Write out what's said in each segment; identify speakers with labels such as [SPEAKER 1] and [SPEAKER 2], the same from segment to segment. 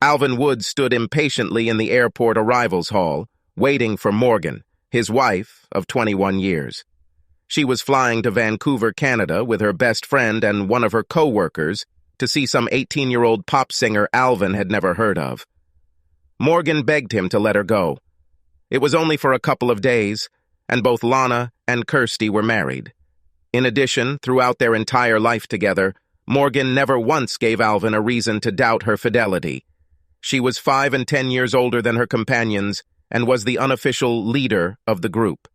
[SPEAKER 1] Alvin Wood stood impatiently in the airport arrivals hall, waiting for Morgan, his wife of 21 years. She was flying to Vancouver, Canada, with her best friend and one of her co-workers to see some 18-year-old pop singer Alvin had never heard of. Morgan begged him to let her go. It was only for a couple of days, and both Lana and Kirsty were married. In addition, throughout their entire life together, Morgan never once gave Alvin a reason to doubt her fidelity. She was 5 and 10 years older than her companions and was the unofficial leader of the group.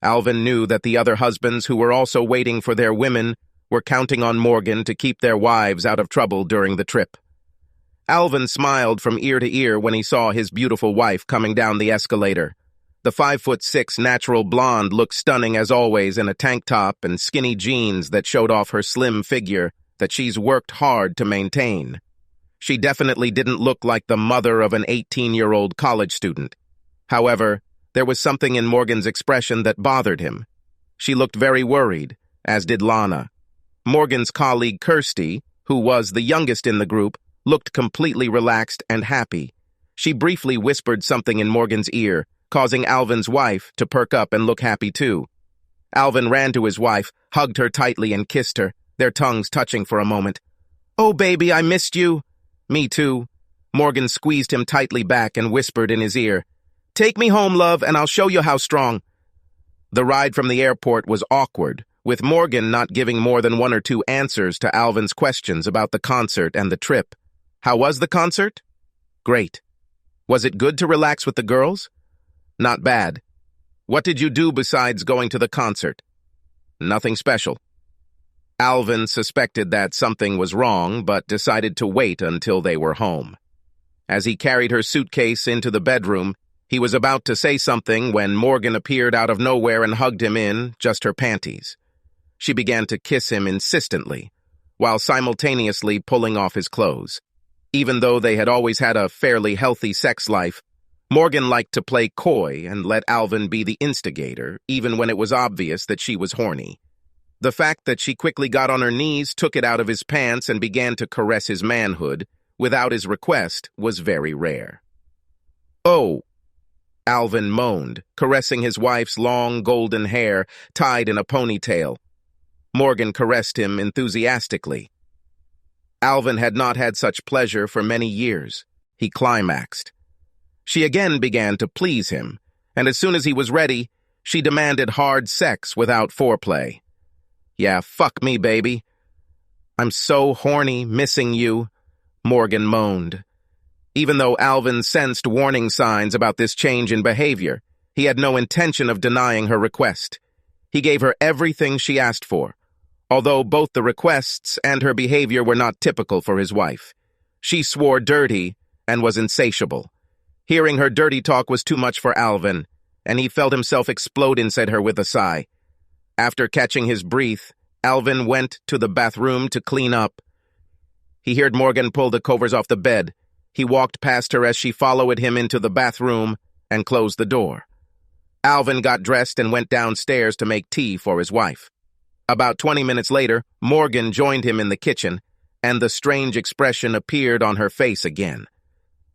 [SPEAKER 1] Alvin knew that the other husbands who were also waiting for their women were counting on Morgan to keep their wives out of trouble during the trip. Alvin smiled from ear to ear when he saw his beautiful wife coming down the escalator. The 5'6" natural blonde looked stunning as always in a tank top and skinny jeans that showed off her slim figure that she's worked hard to maintain. She definitely didn't look like the mother of an 18-year-old college student. However, there was something in Morgan's expression that bothered him. She looked very worried, as did Lana. Morgan's colleague Kirsty, who was the youngest in the group, looked completely relaxed and happy. She briefly whispered something in Morgan's ear, causing Alvin's wife to perk up and look happy too. Alvin ran to his wife, hugged her tightly and kissed her, their tongues touching for a moment. "Oh, baby, I missed you." "Me too." Morgan squeezed him tightly back and whispered in his ear, "Take me home, love, and I'll show you how strong." The ride from the airport was awkward, with Morgan not giving more than 1 or 2 answers to Alvin's questions about the concert and the trip. How was the concert? Great. Was it good to relax with the girls? Not bad. What did you do besides going to the concert? Nothing special. Alvin suspected that something was wrong, but decided to wait until they were home. As he carried her suitcase into the bedroom, he was about to say something when Morgan appeared out of nowhere and hugged him in just her panties. She began to kiss him insistently, while simultaneously pulling off his clothes. Even though they had always had a fairly healthy sex life, Morgan liked to play coy and let Alvin be the instigator, even when it was obvious that she was horny. The fact that she quickly got on her knees, took it out of his pants, and began to caress his manhood, without his request, was very rare. "Oh," Alvin moaned, caressing his wife's long golden hair tied in a ponytail. Morgan caressed him enthusiastically. Alvin had not had such pleasure for many years. He climaxed. She again began to please him, and as soon as he was ready, she demanded hard sex without foreplay. "Yeah, fuck me, baby." "I'm so horny, missing you," Morgan moaned. Even though Alvin sensed warning signs about this change in behavior, he had no intention of denying her request. He gave her everything she asked for, although both the requests and her behavior were not typical for his wife. She swore dirty and was insatiable. Hearing her dirty talk was too much for Alvin, and he felt himself explode inside her with a sigh. After catching his breath, Alvin went to the bathroom to clean up. He heard Morgan pull the covers off the bed. He walked past her as she followed him into the bathroom and closed the door. Alvin got dressed and went downstairs to make tea for his wife. About 20 minutes later, Morgan joined him in the kitchen, and the strange expression appeared on her face again.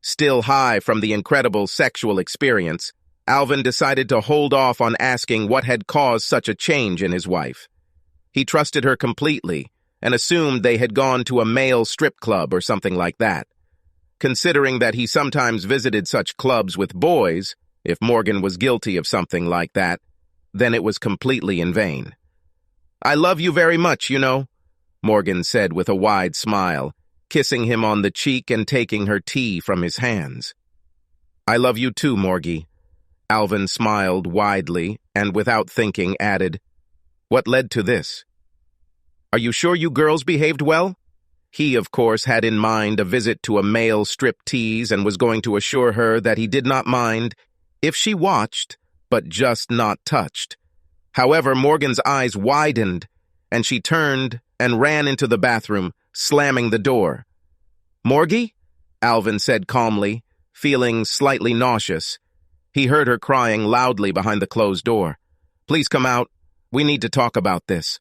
[SPEAKER 1] Still high from the incredible sexual experience, Alvin decided to hold off on asking what had caused such a change in his wife. He trusted her completely and assumed they had gone to a male strip club or something like that. Considering that he sometimes visited such clubs with boys, if Morgan was guilty of something like that, then it was completely in vain. "I love you very much, you know," Morgan said with a wide smile, kissing him on the cheek and taking her tea from his hands. "I love you too, Morgie." Alvin smiled widely and without thinking added, "What led to this? Are you sure you girls behaved well?" He, of course, had in mind a visit to a male striptease and was going to assure her that he did not mind if she watched, but just not touched. However, Morgan's eyes widened, and she turned and ran into the bathroom, slamming the door. "Morgie?" Alvin said calmly, feeling slightly nauseous. He heard her crying loudly behind the closed door. "Please come out. We need to talk about this."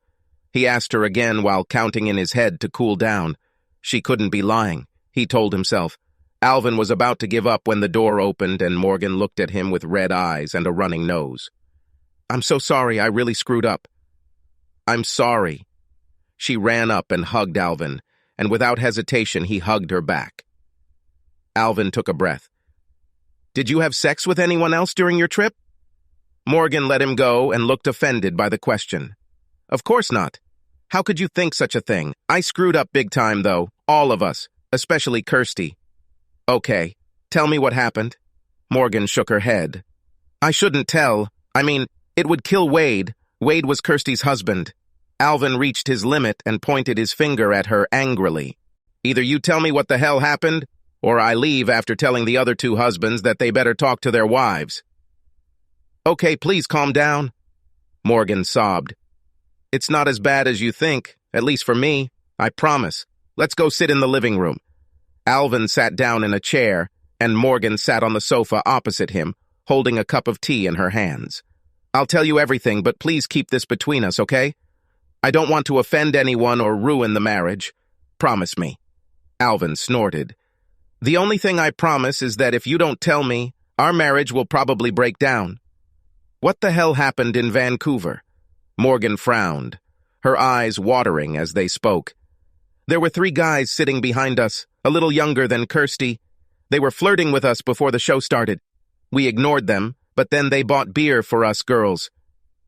[SPEAKER 1] He asked her again while counting in his head to cool down. She couldn't be lying, he told himself. Alvin was about to give up when the door opened and Morgan looked at him with red eyes and a running nose. "I'm so sorry, I really screwed up." "I'm sorry." She ran up and hugged Alvin, and without hesitation he hugged her back. Alvin took a breath. "Did you have sex with anyone else during your trip?" Morgan let him go and looked offended by the question. "Of course not. How could you think such a thing? I screwed up big time, though. All of us, especially Kirsty." "Okay, tell me what happened." Morgan shook her head. "I shouldn't tell. I mean, it would kill Wade. Wade was Kirsty's husband." Alvin reached his limit and pointed his finger at her angrily. "Either you tell me what the hell happened, or I leave after telling the other two husbands that they better talk to their wives." "Okay, please calm down." Morgan sobbed. "It's not as bad as you think, at least for me. I promise. Let's go sit in the living room." Alvin sat down in a chair, and Morgan sat on the sofa opposite him, holding a cup of tea in her hands. "I'll tell you everything, but please keep this between us, okay? I don't want to offend anyone or ruin the marriage. Promise me." Alvin snorted. "The only thing I promise is that if you don't tell me, our marriage will probably break down." "What the hell happened in Vancouver?" Morgan frowned, her eyes watering as they spoke. "There were 3 guys sitting behind us, a little younger than Kirsty. They were flirting with us before the show started. We ignored them, but then they bought beer for us girls.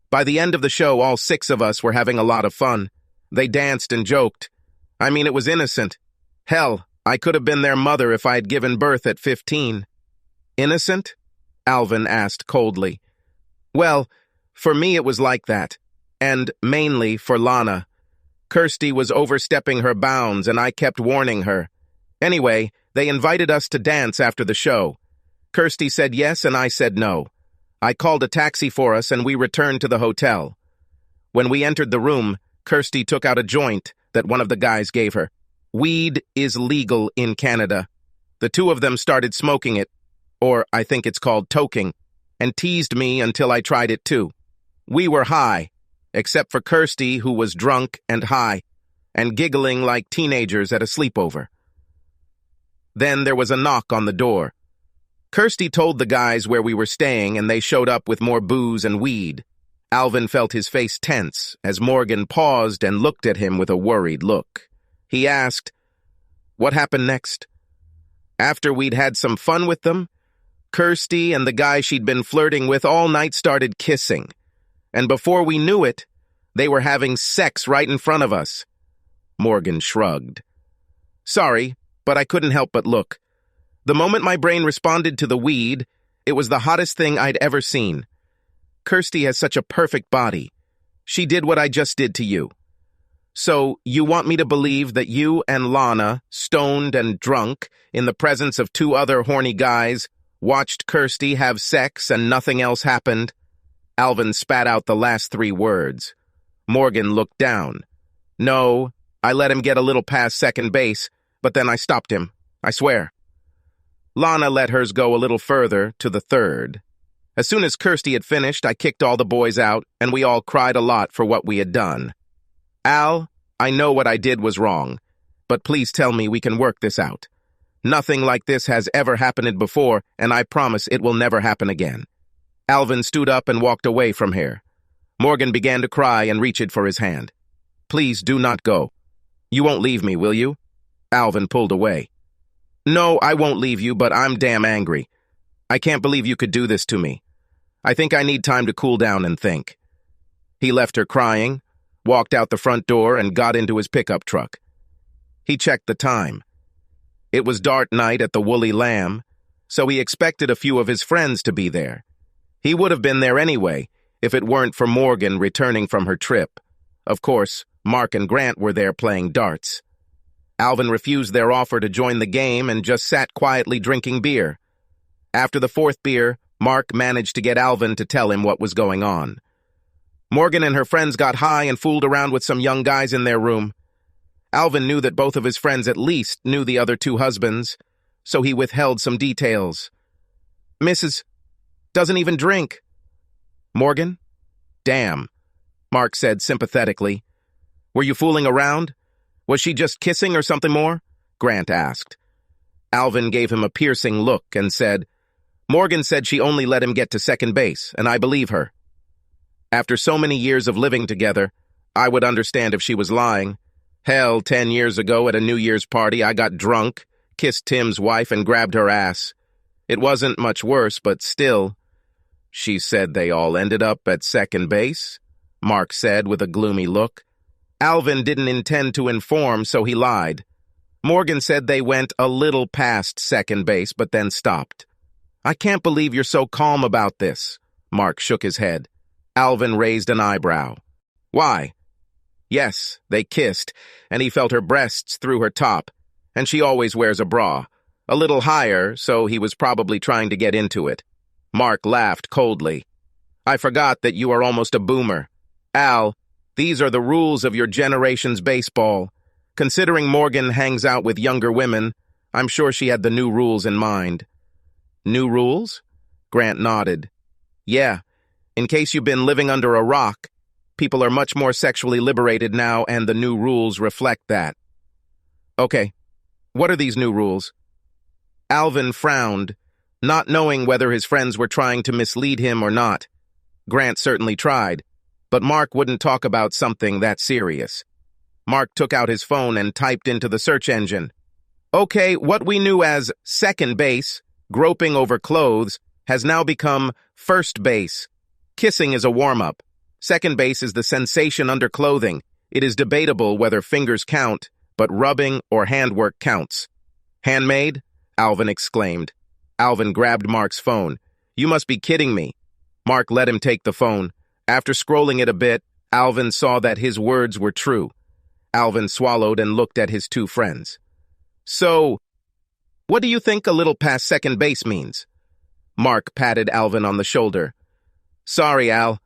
[SPEAKER 1] By the end of the show, all 6 of us were having a lot of fun. They danced and joked. I mean, it was innocent. Hell, I could have been their mother if I had given birth at 15. "Innocent?" Alvin asked coldly. "Well, for me it was like that. And mainly for Lana. Kirsty was overstepping her bounds and I kept warning her. Anyway, they invited us to dance after the show. Kirsty said yes and I said no. I called a taxi for us and we returned to the hotel. When we entered the room, Kirsty took out a joint that one of the guys gave her. Weed is legal in Canada. The 2 of them started smoking it, or I think it's called toking, and teased me until I tried it too. We were high, except for Kirsty, who was drunk and high, and giggling like teenagers at a sleepover. Then there was a knock on the door. Kirsty told the guys where we were staying, and they showed up with more booze and weed. Alvin felt his face tense as Morgan paused and looked at him with a worried look. He asked, "What happened next?" "After we'd had some fun with them, Kirsty and the guy she'd been flirting with all night started kissing. And before we knew it, they were having sex right in front of us." Morgan shrugged. "Sorry, but I couldn't help but look. The moment my brain responded to the weed, it was the hottest thing I'd ever seen. Kirsty has such a perfect body. She did what I just did to you. So, you want me to believe that you and Lana, stoned and drunk, in the presence of 2 other horny guys, watched Kirsty have sex and nothing else happened?" Alvin spat out the last 3 words. Morgan looked down. "No, I let him get a little past second base, but then I stopped him. I swear." Lana let hers go a little further, to the 3rd. As soon as Kirsty had finished, I kicked all the boys out, and we all cried a lot for what we had done. "Al, I know what I did was wrong, but please tell me we can work this out. Nothing like this has ever happened before, and I promise it will never happen again." Alvin stood up and walked away from her. Morgan began to cry and reached for his hand. "Please do not go. You won't leave me, will you?" Alvin pulled away. "No, I won't leave you, but I'm damn angry. I can't believe you could do this to me. I think I need time to cool down and think." He left her crying, walked out the front door, and got into his pickup truck. He checked the time. It was dart night at the Woolly Lamb, so he expected a few of his friends to be there. He would have been there anyway, if it weren't for Morgan returning from her trip. Of course, Mark and Grant were there playing darts. Alvin refused their offer to join the game and just sat quietly drinking beer. After the 4th beer, Mark managed to get Alvin to tell him what was going on. Morgan and her friends got high and fooled around with some young guys in their room. Alvin knew that both of his friends at least knew the other 2 husbands, so he withheld some details. "Mrs. doesn't even drink." "Morgan? Damn," Mark said sympathetically. "Were you fooling around? Was she just kissing or something more?" Grant asked. Alvin gave him a piercing look and said, "Morgan said she only let him get to second base, and I believe her. After so many years of living together, I would understand if she was lying. Hell, 10 years ago at a New Year's party, I got drunk, kissed Tim's wife, and grabbed her ass. It wasn't much worse, but still." "She said they all ended up at second base?" Mark said with a gloomy look. Alvin didn't intend to inform, so he lied. Morgan said they went a little past second base, but then stopped. "I can't believe you're so calm about this." Mark shook his head. Alvin raised an eyebrow. "Why?" "Yes, they kissed, and he felt her breasts through her top, and she always wears a bra. A little higher, so he was probably trying to get into it." Mark laughed coldly. "I forgot that you are almost a boomer. Al, these are the rules of your generation's baseball. Considering Morgan hangs out with younger women, I'm sure she had the new rules in mind." "New rules?" Grant nodded. "Yeah, in case you've been living under a rock, people are much more sexually liberated now, and the new rules reflect that." "Okay, what are these new rules?" Alvin frowned, not knowing whether his friends were trying to mislead him or not. Grant certainly tried, but Mark wouldn't talk about something that serious. Mark took out his phone and typed into the search engine. "Okay, what we knew as second base, groping over clothes, has now become first base. Kissing is a warm-up. Second base is the sensation under clothing. It is debatable whether fingers count, but rubbing or handwork counts." "Handmade?" Alvin exclaimed. Alvin grabbed Mark's phone. "You must be kidding me." Mark let him take the phone. After scrolling it a bit, Alvin saw that his words were true. Alvin swallowed and looked at his two friends. "So, what do you think a little past second base means?" Mark patted Alvin on the shoulder. "Sorry, Al.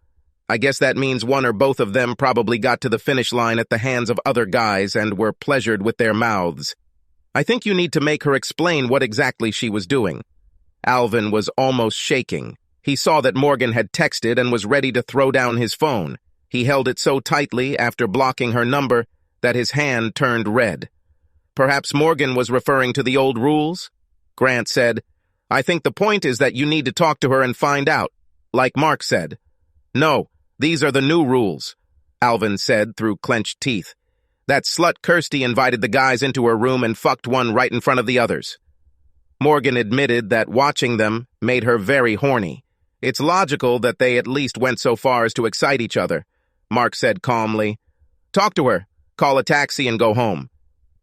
[SPEAKER 1] I guess that means one or both of them probably got to the finish line at the hands of other guys and were pleasured with their mouths. I think you need to make her explain what exactly she was doing." Alvin was almost shaking. He saw that Morgan had texted and was ready to throw down his phone. He held it so tightly after blocking her number that his hand turned red. "Perhaps Morgan was referring to the old rules?" Grant said, "I think the point is that you need to talk to her and find out, like Mark said." "No, these are the new rules," Alvin said through clenched teeth. "That slut Kirsty invited the guys into her room and fucked one right in front of the others." Morgan admitted that watching them made her very horny. "It's logical that they at least went so far as to excite each other," Mark said calmly. "Talk to her, call a taxi, and go home."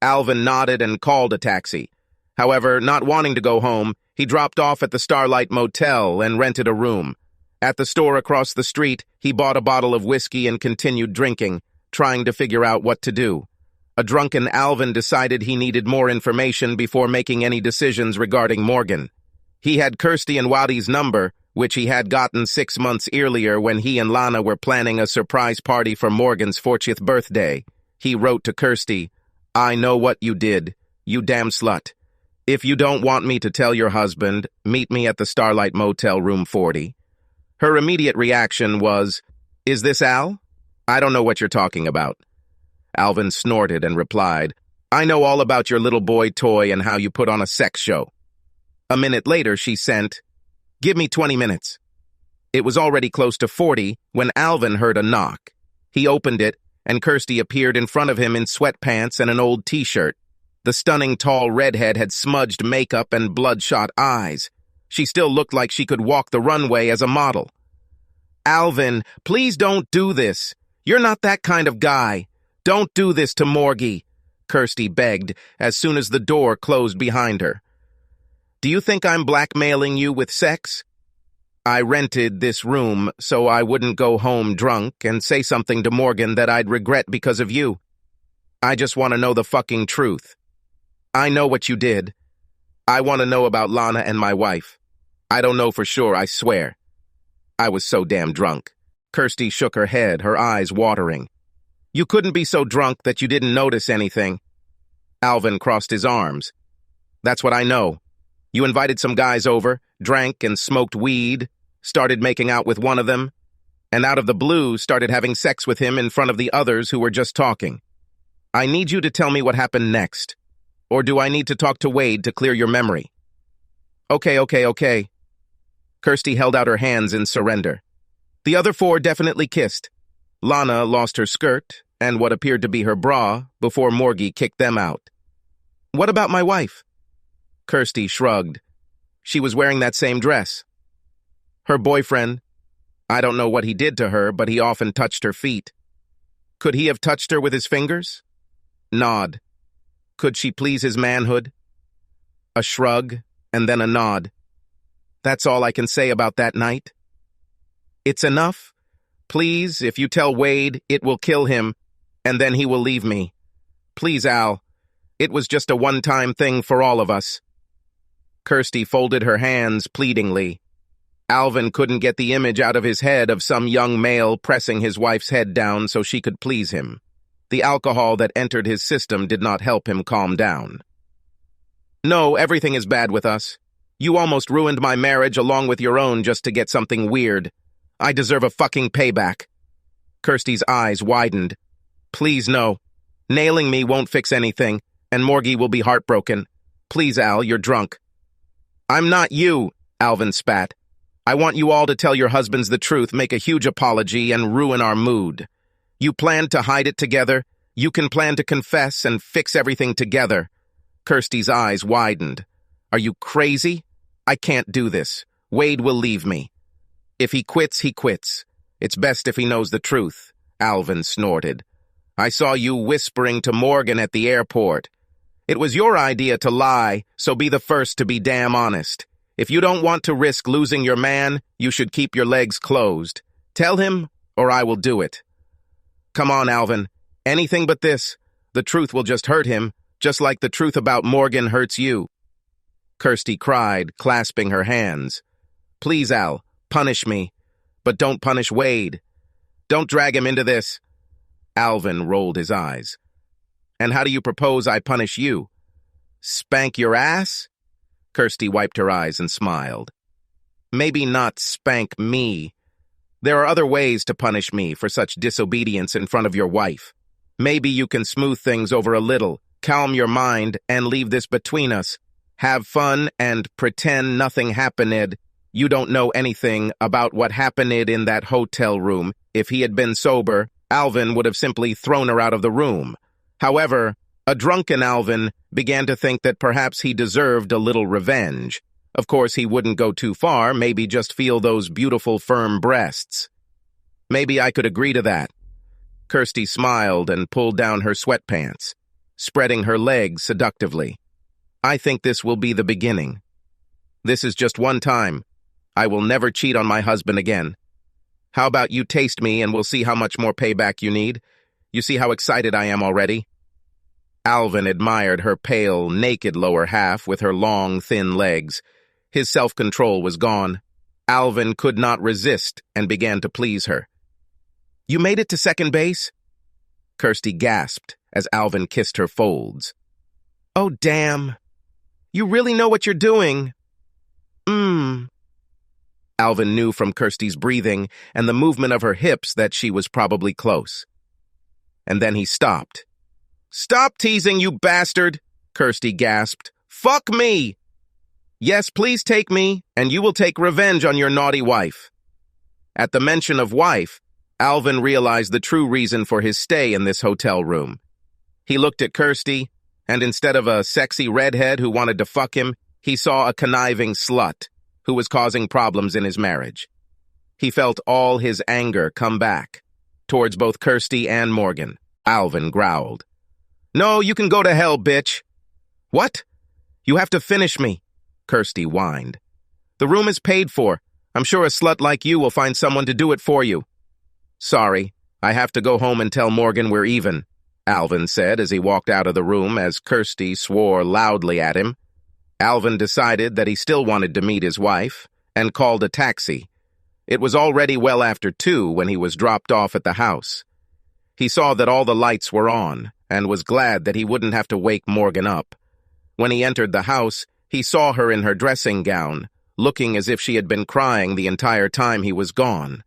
[SPEAKER 1] Alvin nodded and called a taxi. However, not wanting to go home, he dropped off at the Starlight Motel and rented a room. At the store across the street, he bought a bottle of whiskey and continued drinking, trying to figure out what to do. A drunken Alvin decided he needed more information before making any decisions regarding Morgan. He had Kirsty and Waddy's number, which he had gotten 6 months earlier when he and Lana were planning a surprise party for Morgan's 40th birthday. He wrote to Kirsty, "I know what you did, you damn slut. If you don't want me to tell your husband, meet me at the Starlight Motel, room 40. Her immediate reaction was, "Is this Al? I don't know what you're talking about." Alvin snorted and replied, "I know all about your little boy toy and how you put on a sex show." A minute later, she sent, "Give me 20 minutes. It was already close to 40 when Alvin heard a knock. He opened it, and Kirsty appeared in front of him in sweatpants and an old t-shirt. The stunning tall redhead had smudged makeup and bloodshot eyes. She still looked like she could walk the runway as a model. "Alvin, please don't do this. You're not that kind of guy. Don't do this to Morgie," Kirsty begged as soon as the door closed behind her. "Do you think I'm blackmailing you with sex? I rented this room so I wouldn't go home drunk and say something to Morgan that I'd regret because of you. I just want to know the fucking truth. I know what you did. I want to know about Lana and my wife. I don't know for sure, I swear. I was so damn drunk." Kirsty shook her head, her eyes watering. "You couldn't be so drunk that you didn't notice anything." Alvin crossed his arms. "That's what I know. You invited some guys over, drank and smoked weed, started making out with one of them, and out of the blue started having sex with him in front of the others who were just talking. I need you to tell me what happened next. Or do I need to talk to Wade to clear your memory? Okay. Kirsty held out her hands in surrender. The other four definitely kissed. Lana lost her skirt and what appeared to be her bra before Morgie kicked them out. What about my wife? Kirsty shrugged. She was wearing that same dress. Her boyfriend, I don't know what he did to her, but he often touched her feet. Could he have touched her with his fingers? Nod. Could she please his manhood? A shrug, and then a nod. That's all I can say about that night. It's enough. Please, if you tell Wade, it will kill him, and then he will leave me. Please, Al. It was just a one-time thing for all of us. Kirsty folded her hands pleadingly. Alvin couldn't get the image out of his head of some young male pressing his wife's head down so she could please him. The alcohol that entered his system did not help him calm down. No, everything is bad with us. You almost ruined my marriage along with your own just to get something weird. I deserve a fucking payback. Kirsty's eyes widened. Please, no. Nailing me won't fix anything, and Morgie will be heartbroken. Please, Al, you're drunk. I'm not you, Alvin spat. I want you all to tell your husbands the truth, make a huge apology, and ruin our mood. You planned to hide it together. You can plan to confess and fix everything together. Kirsty's eyes widened. Are you crazy? I can't do this. Wade will leave me. If he quits, he quits. It's best if he knows the truth, Alvin snorted. I saw you whispering to Morgan at the airport. It was your idea to lie, so be the first to be damn honest. If you don't want to risk losing your man, you should keep your legs closed. Tell him, or I will do it. Come on, Alvin. Anything but this. The truth will just hurt him, just like the truth about Morgan hurts you. Kirsty cried, clasping her hands. Please, Al, punish me. But don't punish Wade. Don't drag him into this. Alvin rolled his eyes. And how do you propose I punish you? Spank your ass? Kirsty wiped her eyes and smiled. Maybe not spank me. There are other ways to punish me for such disobedience in front of your wife. Maybe you can smooth things over a little, calm your mind, and leave this between us. Have fun and pretend nothing happened. You don't know anything about what happened in that hotel room. If he had been sober, Alvin would have simply thrown her out of the room. However, a drunken Alvin began to think that perhaps he deserved a little revenge. Of course, he wouldn't go too far, maybe just feel those beautiful, firm breasts. Maybe I could agree to that. Kirsty smiled and pulled down her sweatpants, spreading her legs seductively. I think this will be the beginning. This is just one time. I will never cheat on my husband again. How about you taste me and we'll see how much more payback you need? You see how excited I am already? Alvin admired her pale, naked lower half with her long, thin legs. His self-control was gone. Alvin could not resist and began to please her. You made it to second base? Kirsty gasped as Alvin kissed her folds. Oh, damn. You really know what you're doing. Alvin knew from Kirsty's breathing and the movement of her hips that she was probably close. And then he stopped. Stop teasing, you bastard, Kirsty gasped. Fuck me! Yes, please take me, and you will take revenge on your naughty wife. At the mention of wife, Alvin realized the true reason for his stay in this hotel room. He looked at Kirsty, and instead of a sexy redhead who wanted to fuck him, he saw a conniving slut who was causing problems in his marriage. He felt all his anger come back towards both Kirsty and Morgan. Alvin growled. No, you can go to hell, bitch. What? You have to finish me, Kirsty whined. The room is paid for. I'm sure a slut like you will find someone to do it for you. Sorry, I have to go home and tell Morgan we're even, Alvin said as he walked out of the room as Kirsty swore loudly at him. Alvin decided that he still wanted to meet his wife and called a taxi. It was already well after 2 when he was dropped off at the house. He saw that all the lights were on and was glad that he wouldn't have to wake Morgan up. When he entered the house, he saw her in her dressing gown, looking as if she had been crying the entire time he was gone.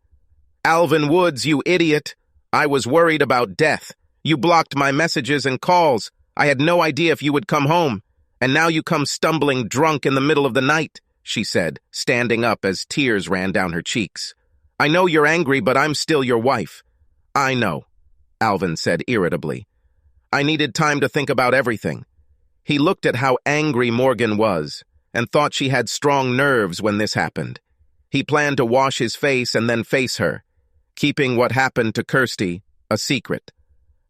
[SPEAKER 1] Alvin Woods, you idiot! I was worried about death. You blocked my messages and calls. I had no idea if you would come home, and now you come stumbling drunk in the middle of the night, she said, standing up as tears ran down her cheeks. I know you're angry, but I'm still your wife. I know, Alvin said irritably. I needed time to think about everything. He looked at how angry Morgan was and thought she had strong nerves when this happened. He planned to wash his face and then face her, keeping what happened to Kirsty a secret.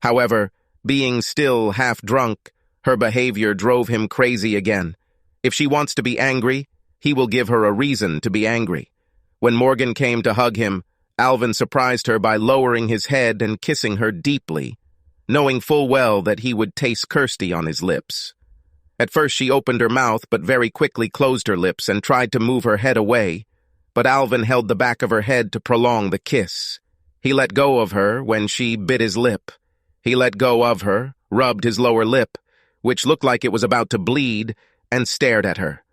[SPEAKER 1] However, being still half drunk, her behavior drove him crazy again. If she wants to be angry, he will give her a reason to be angry. When Morgan came to hug him, Alvin surprised her by lowering his head and kissing her deeply, knowing full well that he would taste Kirsty on his lips. At first she opened her mouth but very quickly closed her lips and tried to move her head away, but Alvin held the back of her head to prolong the kiss. He let go of her when she bit his lip. He let go of her, rubbed his lower lip, which looked like it was about to bleed, and stared at her.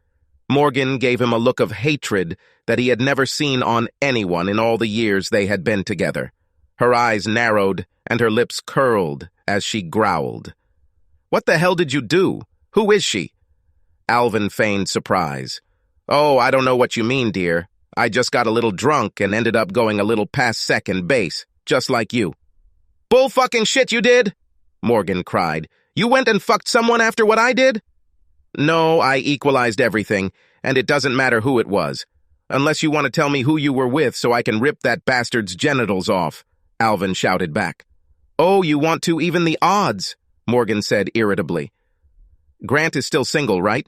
[SPEAKER 1] Morgan gave him a look of hatred that he had never seen on anyone in all the years they had been together. Her eyes narrowed and her lips curled as she growled. What the hell did you do? Who is she? Alvin feigned surprise. Oh, I don't know what you mean, dear. I just got a little drunk and ended up going a little past second base, just like you. Bull fucking shit you did? Morgan cried. You went and fucked someone after what I did? No, I equalized everything, and it doesn't matter who it was. Unless you want to tell me who you were with so I can rip that bastard's genitals off, Alvin shouted back. Oh, you want to even the odds, Morgan said irritably. Grant is still single, right?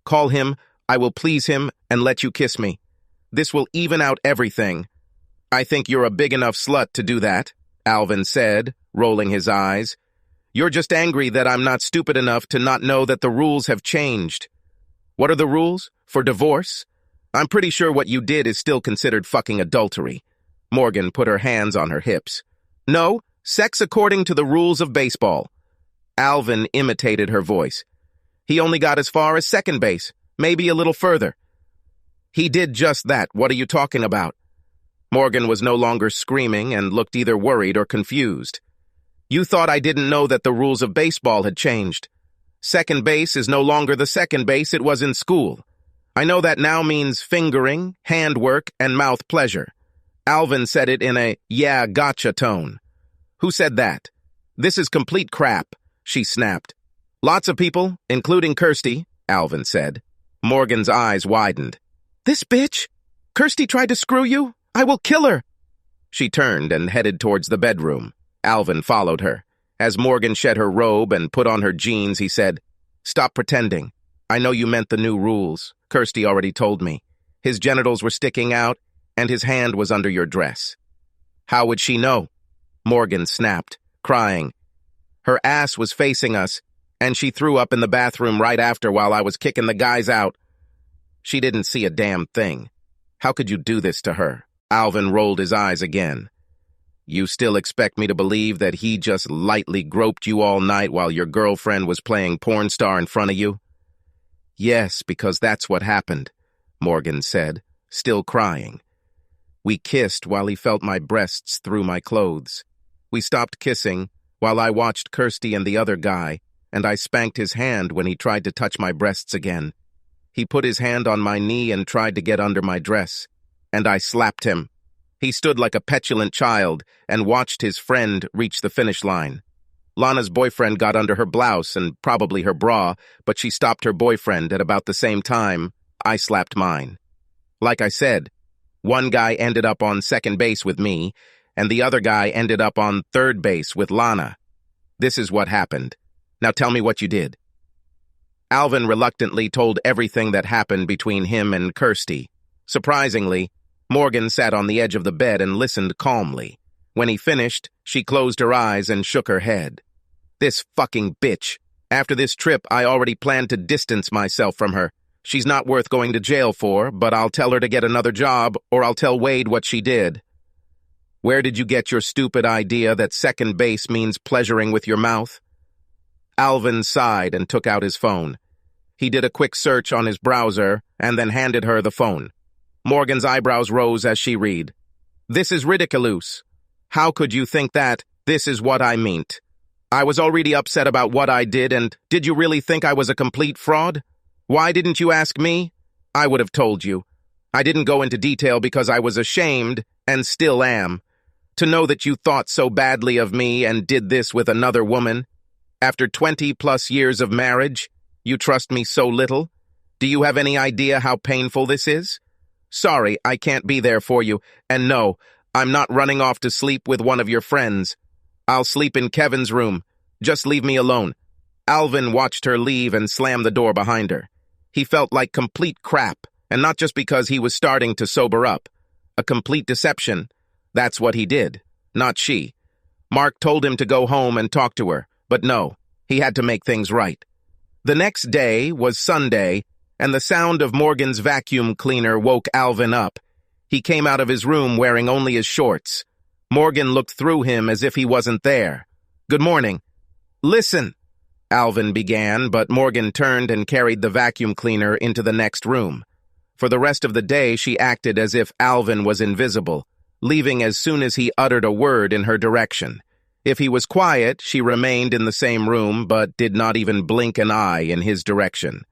[SPEAKER 1] Call him, I will please him, and let you kiss me. This will even out everything. I think you're a big enough slut to do that, Alvin said, rolling his eyes. You're just angry that I'm not stupid enough to not know that the rules have changed. What are the rules? For divorce? I'm pretty sure what you did is still considered fucking adultery. Morgan put her hands on her hips. No, sex according to the rules of baseball. Alvin imitated her voice. He only got as far as second base, maybe a little further. He did just that. What are you talking about? Morgan was no longer screaming and looked either worried or confused. You thought I didn't know that the rules of baseball had changed. Second base is no longer the second base it was in school. I know that now means fingering, handwork, and mouth pleasure. Alvin said it in a, yeah, gotcha tone. Who said that? This is complete crap, she snapped. Lots of people, including Kirsty, Alvin said. Morgan's eyes widened. This bitch? Kirsty tried to screw you? I will kill her. She turned and headed towards the bedroom. Alvin followed her. As Morgan shed her robe and put on her jeans, he said, Stop pretending. I know you meant the new rules. Kirsty already told me. His genitals were sticking out, and his hand was under your dress. How would she know? Morgan snapped, crying. Her ass was facing us, and she threw up in the bathroom right after while I was kicking the guys out. She didn't see a damn thing. How could you do this to her? Alvin rolled his eyes again. You still expect me to believe that he just lightly groped you all night while your girlfriend was playing porn star in front of you? Yes, because that's what happened, Morgan said, still crying. We kissed while he felt my breasts through my clothes. We stopped kissing while I watched Kirsty and the other guy, and I spanked his hand when he tried to touch my breasts again. He put his hand on my knee and tried to get under my dress, and I slapped him. He stood like a petulant child and watched his friend reach the finish line. Lana's boyfriend got under her blouse and probably her bra, but she stopped her boyfriend at about the same time I slapped mine. Like I said, one guy ended up on second base with me, and the other guy ended up on third base with Lana. This is what happened. Now tell me what you did. Alvin reluctantly told everything that happened between him and Kirsty. Surprisingly, Morgan sat on the edge of the bed and listened calmly. When he finished, she closed her eyes and shook her head. This fucking bitch. After this trip, I already planned to distance myself from her. She's not worth going to jail for, but I'll tell her to get another job, or I'll tell Wade what she did. Where did you get your stupid idea that second base means pleasuring with your mouth? Alvin sighed and took out his phone. He did a quick search on his browser and then handed her the phone. Morgan's eyebrows rose as she read. This is ridiculous. How could you think that? This is what I meant. I was already upset about what I did, and did you really think I was a complete fraud? Why didn't you ask me? I would have told you. I didn't go into detail because I was ashamed, and still am. To know that you thought so badly of me and did this with another woman. After 20+ years of marriage, you trust me so little? Do you have any idea how painful this is? Sorry, I can't be there for you, and no, I'm not running off to sleep with one of your friends. I'll sleep in Kevin's room. Just leave me alone. Alvin watched her leave and slam the door behind her. He felt like complete crap, and not just because he was starting to sober up. A complete deception. That's what he did, not she. Mark told him to go home and talk to her, but no, he had to make things right. The next day was Sunday, and the sound of Morgan's vacuum cleaner woke Alvin up. He came out of his room wearing only his shorts. Morgan looked through him as if he wasn't there. Good morning. Listen, Alvin began, but Morgan turned and carried the vacuum cleaner into the next room. For the rest of the day, she acted as if Alvin was invisible, leaving as soon as he uttered a word in her direction. If he was quiet, she remained in the same room, but did not even blink an eye in his direction.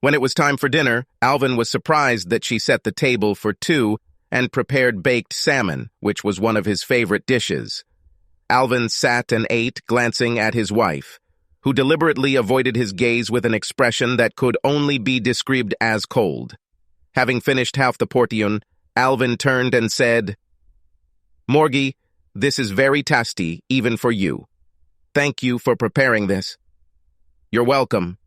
[SPEAKER 1] When it was time for dinner, Alvin was surprised that she set the table for two and prepared baked salmon, which was one of his favorite dishes. Alvin sat and ate, glancing at his wife, who deliberately avoided his gaze with an expression that could only be described as cold. Having finished half the portion, Alvin turned and said, Morgie, this is very tasty, even for you. Thank you for preparing this. You're welcome,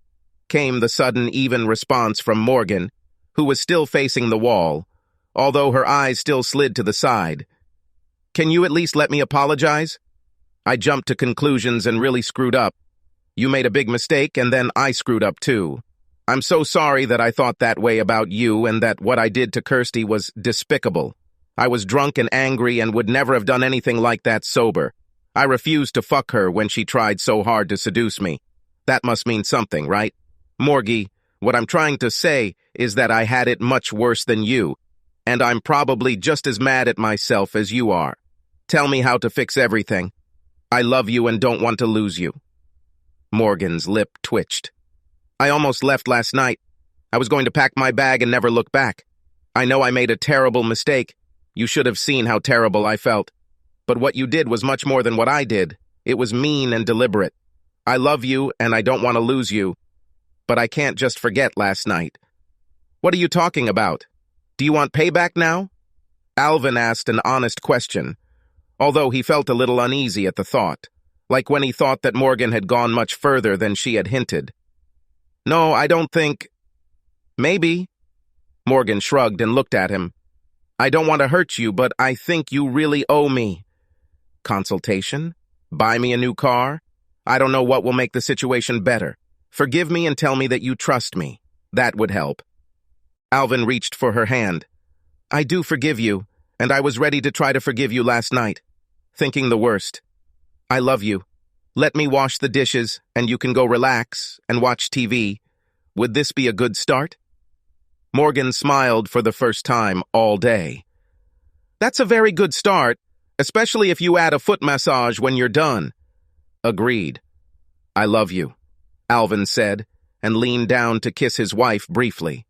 [SPEAKER 1] came the sudden, even response from Morgan, who was still facing the wall, although her eyes still slid to the side. Can you at least let me apologize? I jumped to conclusions and really screwed up. You made a big mistake, and then I screwed up too. I'm so sorry that I thought that way about you and that what I did to Kirsty was despicable. I was drunk and angry and would never have done anything like that sober. I refused to fuck her when she tried so hard to seduce me. That must mean something, right? Morgie, what I'm trying to say is that I had it much worse than you, and I'm probably just as mad at myself as you are. Tell me how to fix everything. I love you and don't want to lose you. Morgan's lip twitched. I almost left last night. I was going to pack my bag and never look back. I know I made a terrible mistake. You should have seen how terrible I felt. But what you did was much more than what I did. It was mean and deliberate. I love you and I don't want to lose you. But I can't just forget last night. What are you talking about? Do you want payback now? Alvin asked an honest question, although he felt a little uneasy at the thought, like when he thought that Morgan had gone much further than she had hinted. No, I don't think... Maybe. Morgan shrugged and looked at him. I don't want to hurt you, but I think you really owe me. Consultation? Buy me a new car? I don't know what will make the situation better. Forgive me and tell me that you trust me. That would help. Alvin reached for her hand. I do forgive you, and I was ready to try to forgive you last night, thinking the worst. I love you. Let me wash the dishes, and you can go relax and watch TV. Would this be a good start? Morgan smiled for the first time all day. That's a very good start, especially if you add a foot massage when you're done. Agreed. I love you, Alvin said, and leaned down to kiss his wife briefly.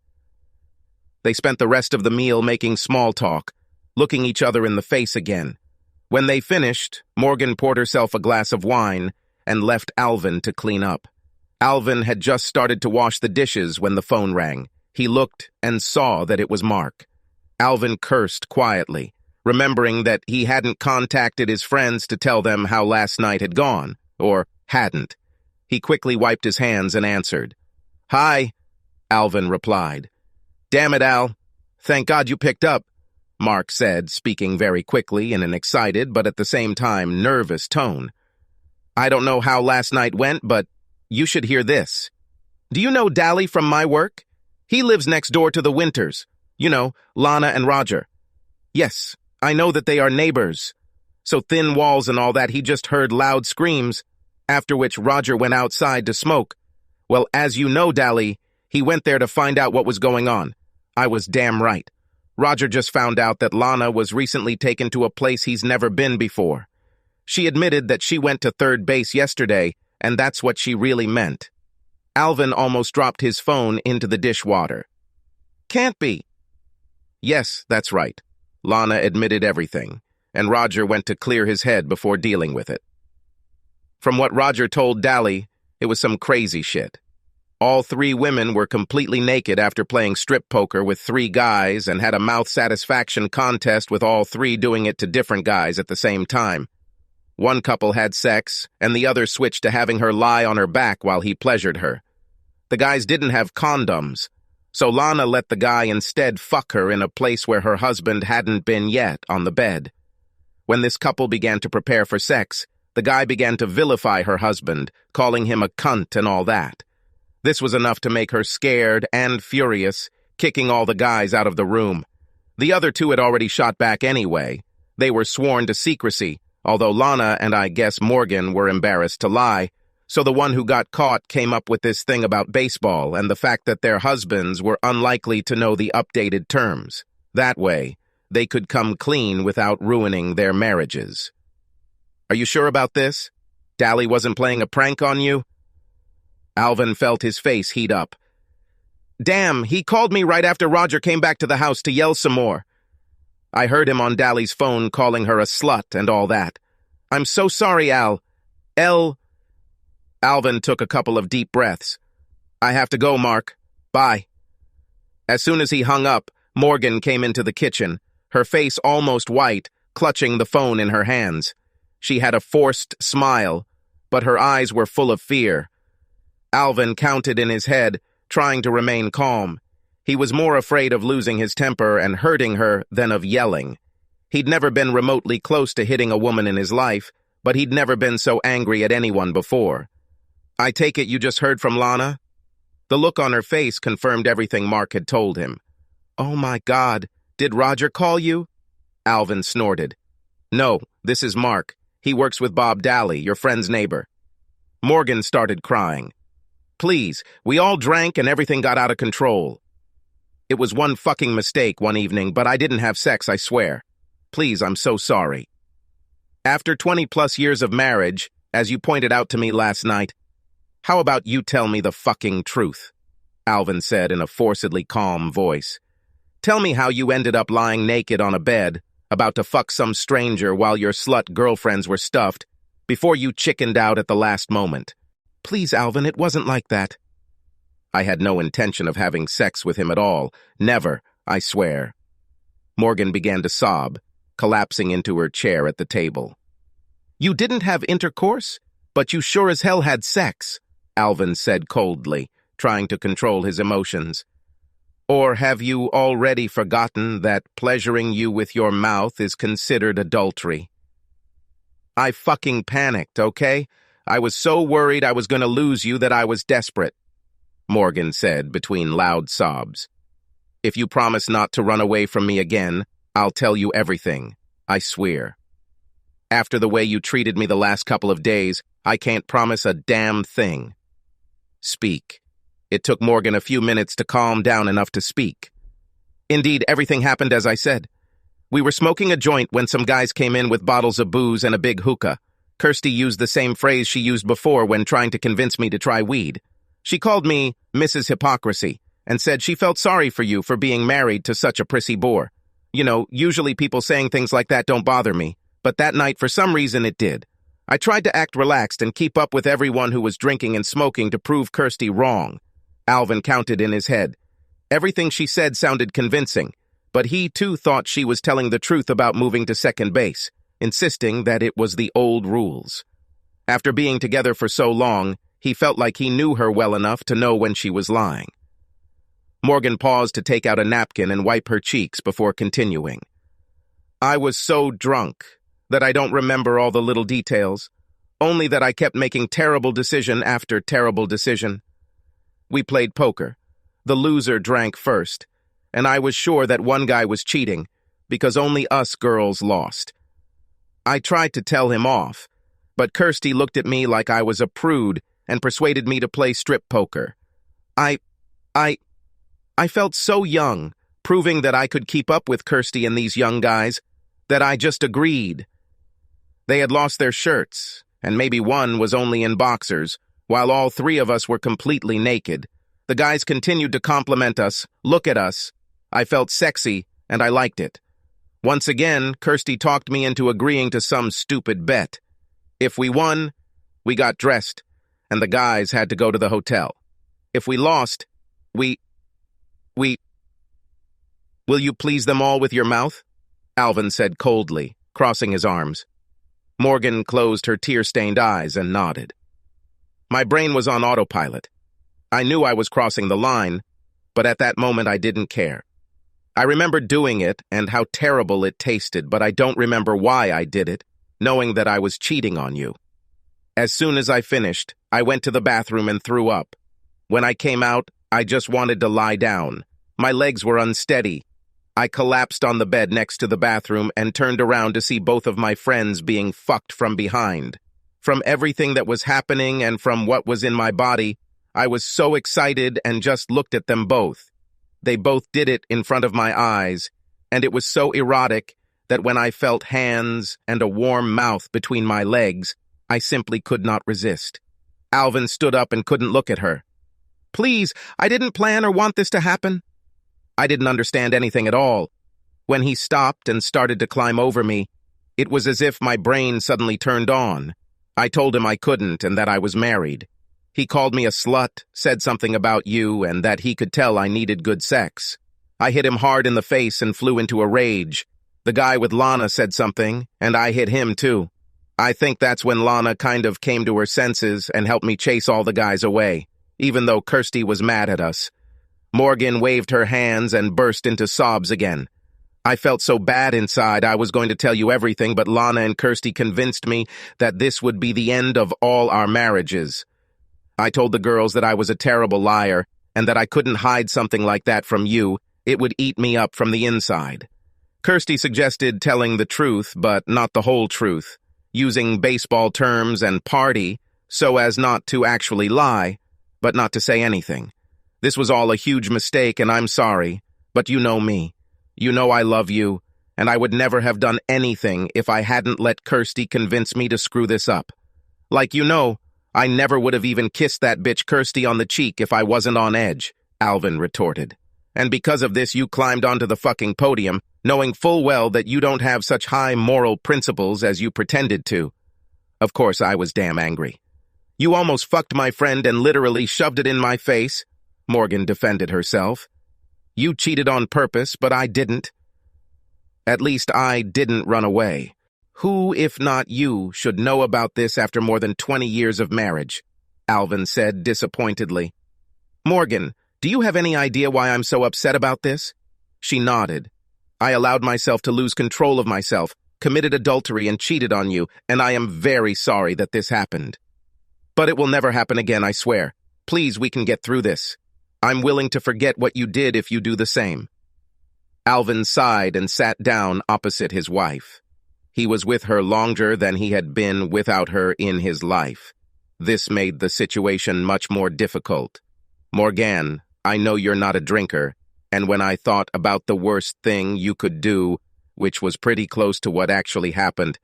[SPEAKER 1] They spent the rest of the meal making small talk, looking each other in the face again. When they finished, Morgan poured herself a glass of wine and left Alvin to clean up. Alvin had just started to wash the dishes when the phone rang. He looked and saw that it was Mark. Alvin cursed quietly, remembering that he hadn't contacted his friends to tell them how last night had gone, or hadn't. He quickly wiped his hands and answered. Hi, Alvin replied. Damn it, Al. Thank God you picked up, Mark said, speaking very quickly in an excited but at the same time nervous tone. I don't know how last night went, but you should hear this. Do you know Dally from my work? He lives next door to the Winters. You know, Lana and Roger. Yes, I know that they are neighbors. So thin walls and all that, he just heard loud screams, after which Roger went outside to smoke. Well, as you know, Dally, he went there to find out what was going on. I was damn right. Roger just found out that Lana was recently taken to a place he's never been before. She admitted that she went to third base yesterday, and that's what she really meant. Alvin almost dropped his phone into the dishwater. Can't be. Yes, that's right. Lana admitted everything, and Roger went to clear his head before dealing with it. From what Roger told Dally, it was some crazy shit. All 3 women were completely naked after playing strip poker with 3 guys and had a mouth satisfaction contest with all 3 doing it to different guys at the same time. One couple had sex, and the other switched to having her lie on her back while he pleasured her. The guys didn't have condoms, so Lana let the guy instead fuck her in a place where her husband hadn't been yet, on the bed. When this couple began to prepare for sex, the guy began to vilify her husband, calling him a cunt and all that. This was enough to make her scared and furious, kicking all the guys out of the room. The other 2 had already shot back anyway. They were sworn to secrecy, although Lana and I guess Morgan were embarrassed to lie, so the one who got caught came up with this thing about baseball and the fact that their husbands were unlikely to know the updated terms. That way, they could come clean without ruining their marriages. Are you sure about this? Dally wasn't playing a prank on you? Alvin felt his face heat up. Damn, he called me right after Roger came back to the house to yell some more. I heard him on Dally's phone calling her a slut and all that. I'm so sorry, Al. Alvin took a couple of deep breaths. I have to go, Mark. Bye. As soon as he hung up, Morgan came into the kitchen, her face almost white, clutching the phone in her hands. She had a forced smile, but her eyes were full of fear. Alvin counted in his head, trying to remain calm. He was more afraid of losing his temper and hurting her than of yelling. He'd never been remotely close to hitting a woman in his life, but he'd never been so angry at anyone before. I take it you just heard from Lana? The look on her face confirmed everything Mark had told him. Oh my God, did Roger call you? Alvin snorted. No, this is Mark. He works with Bob Dally, your friend's neighbor. Morgan started crying. Please, we all drank and everything got out of control. It was one fucking mistake one evening, but I didn't have sex, I swear. Please, I'm so sorry. After 20-plus years of marriage, as you pointed out to me last night, how about you tell me the fucking truth? Alvin said in a forcedly calm voice. Tell me how you ended up lying naked on a bed, about to fuck some stranger while your slut girlfriends were stuffed, before you chickened out at the last moment. Please, Alvin, it wasn't like that. I had no intention of having sex with him at all. Never, I swear. Morgan began to sob, collapsing into her chair at the table. You didn't have intercourse, but you sure as hell had sex, Alvin said coldly, trying to control his emotions. Or have you already forgotten that pleasuring you with your mouth is considered adultery? I fucking panicked, okay? I was so worried I was going to lose you that I was desperate, Morgan said between loud sobs. If you promise not to run away from me again, I'll tell you everything, I swear. After the way you treated me the last couple of days, I can't promise a damn thing. Speak. It took Morgan a few minutes to calm down enough to speak. Indeed, everything happened as I said. We were smoking a joint when some guys came in with bottles of booze and a big hookah. Kirsty used the same phrase she used before when trying to convince me to try weed. She called me Mrs. Hypocrisy and said she felt sorry for you for being married to such a prissy bore. You know, usually people saying things like that don't bother me, but that night for some reason it did. I tried to act relaxed and keep up with everyone who was drinking and smoking to prove Kirsty wrong. Alvin counted in his head. Everything she said sounded convincing, but he too thought she was telling the truth about moving to second base, insisting that it was the old rules. After being together for so long, he felt like he knew her well enough to know when she was lying. Morgan paused to take out a napkin and wipe her cheeks before continuing. I was so drunk that I don't remember all the little details, only that I kept making terrible decision after terrible decision. We played poker. The loser drank first, and I was sure that one guy was cheating, because only us girls lost. I tried to tell him off, but Kirsty looked at me like I was a prude and persuaded me to play strip poker. I felt so young, proving that I could keep up with Kirsty and these young guys, that I just agreed. They had lost their shirts, and maybe one was only in boxers, while all three of us were completely naked. The guys continued to compliment us, look at us. I felt sexy, and I liked it. Once again, Kirsty talked me into agreeing to some stupid bet. If we won, we got dressed, and the guys had to go to the hotel. If we lost, we... Will you please them all with your mouth? Alvin said coldly, crossing his arms. Morgan closed her tear-stained eyes and nodded. My brain was on autopilot. I knew I was crossing the line, but at that moment I didn't care. I remember doing it and how terrible it tasted, but I don't remember why I did it, knowing that I was cheating on you. As soon as I finished, I went to the bathroom and threw up. When I came out, I just wanted to lie down. My legs were unsteady. I collapsed on the bed next to the bathroom and turned around to see both of my friends being fucked from behind. From everything that was happening and from what was in my body, I was so excited and just looked at them both. They both did it in front of my eyes, and it was so erotic that when I felt hands and a warm mouth between my legs, I simply could not resist. Alvin stood up and couldn't look at her. Please, I didn't plan or want this to happen. I didn't understand anything at all. When he stopped and started to climb over me, it was as if my brain suddenly turned on. I told him I couldn't and that I was married. He called me a slut, said something about you, and that he could tell I needed good sex. I hit him hard in the face and flew into a rage. The guy with Lana said something, and I hit him too. I think that's when Lana kind of came to her senses and helped me chase all the guys away, even though Kirsty was mad at us. Morgan waved her hands and burst into sobs again. I felt so bad inside I was going to tell you everything, but Lana and Kirsty convinced me that this would be the end of all our marriages. I told the girls that I was a terrible liar and that I couldn't hide something like that from you. It would eat me up from the inside. Kirsty suggested telling the truth, but not the whole truth, using baseball terms and party so as not to actually lie, but not to say anything. This was all a huge mistake, and I'm sorry, but you know me. You know I love you, and I would never have done anything if I hadn't let Kirsty convince me to screw this up. Like you know, I never would have even kissed that bitch Kirsty on the cheek if I wasn't on edge, Alvin retorted. And because of this, you climbed onto the fucking podium, knowing full well that you don't have such high moral principles as you pretended to. Of course, I was damn angry. You almost fucked my friend and literally shoved it in my face, Morgan defended herself. You cheated on purpose, but I didn't. At least I didn't run away. Who, if not you, should know about this after more than 20 years of marriage? Alvin said disappointedly. Morgan, do you have any idea why I'm so upset about this? She nodded. I allowed myself to lose control of myself, committed adultery and cheated on you, and I am very sorry that this happened. But it will never happen again, I swear. Please, we can get through this. I'm willing to forget what you did if you do the same. Alvin sighed and sat down opposite his wife. He was with her longer than he had been without her in his life. This made the situation much more difficult. Morgan, I know you're not a drinker, and when I thought about the worst thing you could do, which was pretty close to what actually happened,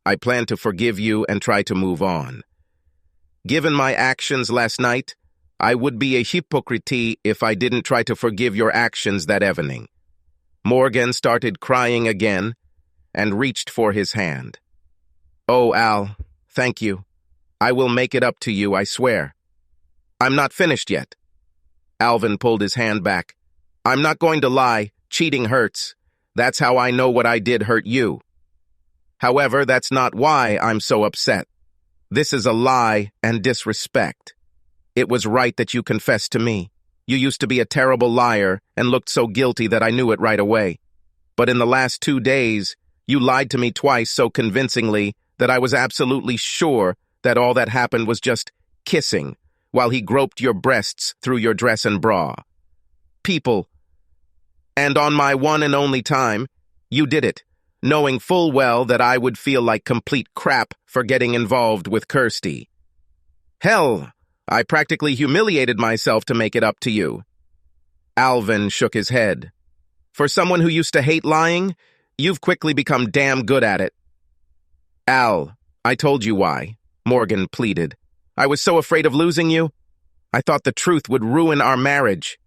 [SPEAKER 1] I planned to forgive you and try to move on. Given my actions last night, I would be a hypocrite if I didn't try to forgive your actions that evening. Morgan started crying again and reached for his hand. Oh, Al, thank you. I will make it up to you, I swear. I'm not finished yet. Alvin pulled his hand back. I'm not going to lie, cheating hurts. That's how I know what I did hurt you. However, that's not why I'm so upset. This is a lie and disrespect. It was right that you confessed to me. You used to be a terrible liar and looked so guilty that I knew it right away. But in the last 2 days, you lied to me twice so convincingly that I was absolutely sure that all that happened was just kissing while he groped your breasts through your dress and bra. People. And on my one and only time, you did it, knowing full well that I would feel like complete crap for getting involved with Kirsty. Hell, I practically humiliated myself to make it up to you. Alvin shook his head. For someone who used to hate lying, you've quickly become damn good at it. Al, I told you why, Morgan pleaded. I was so afraid of losing you. I thought the truth would ruin our marriage.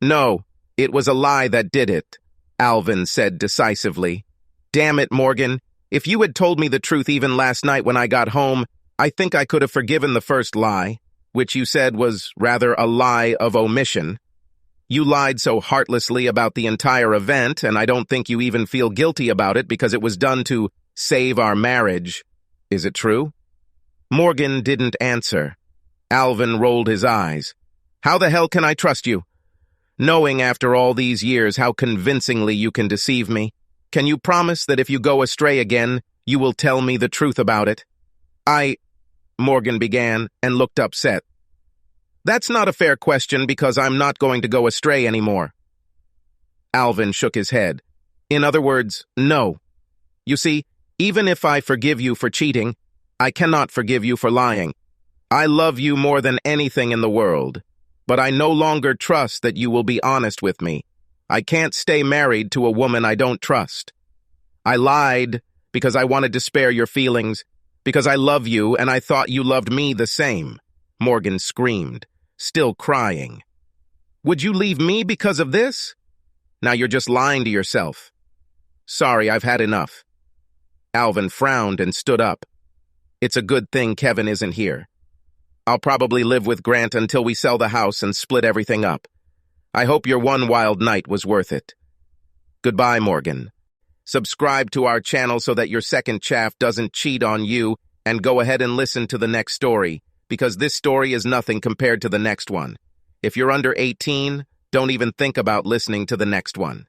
[SPEAKER 1] No, it was a lie that did it, Alvin said decisively. Damn it, Morgan. If you had told me the truth even last night when I got home, I think I could have forgiven the first lie, which you said was rather a lie of omission. You lied so heartlessly about the entire event, and I don't think you even feel guilty about it because it was done to save our marriage. Is it true? Morgan didn't answer. Alvin rolled his eyes. How the hell can I trust you? Knowing after all these years how convincingly you can deceive me, can you promise that if you go astray again, you will tell me the truth about it? Morgan began and looked upset. That's not a fair question because I'm not going to go astray anymore. Alvin shook his head. In other words, no. You see, even if I forgive you for cheating, I cannot forgive you for lying. I love you more than anything in the world, but I no longer trust that you will be honest with me. I can't stay married to a woman I don't trust. I lied because I wanted to spare your feelings, because I love you and I thought you loved me the same, Morgan screamed, still crying. Would you leave me because of this? Now you're just lying to yourself. Sorry, I've had enough. Alvin frowned and stood up. It's a good thing Kevin isn't here. I'll probably live with Grant until we sell the house and split everything up. I hope your one wild night was worth it. Goodbye, Morgan. Subscribe to our channel so that your second chaff doesn't cheat on you, and go ahead and listen to the next story, because this story is nothing compared to the next one. If you're under 18, don't even think about listening to the next one.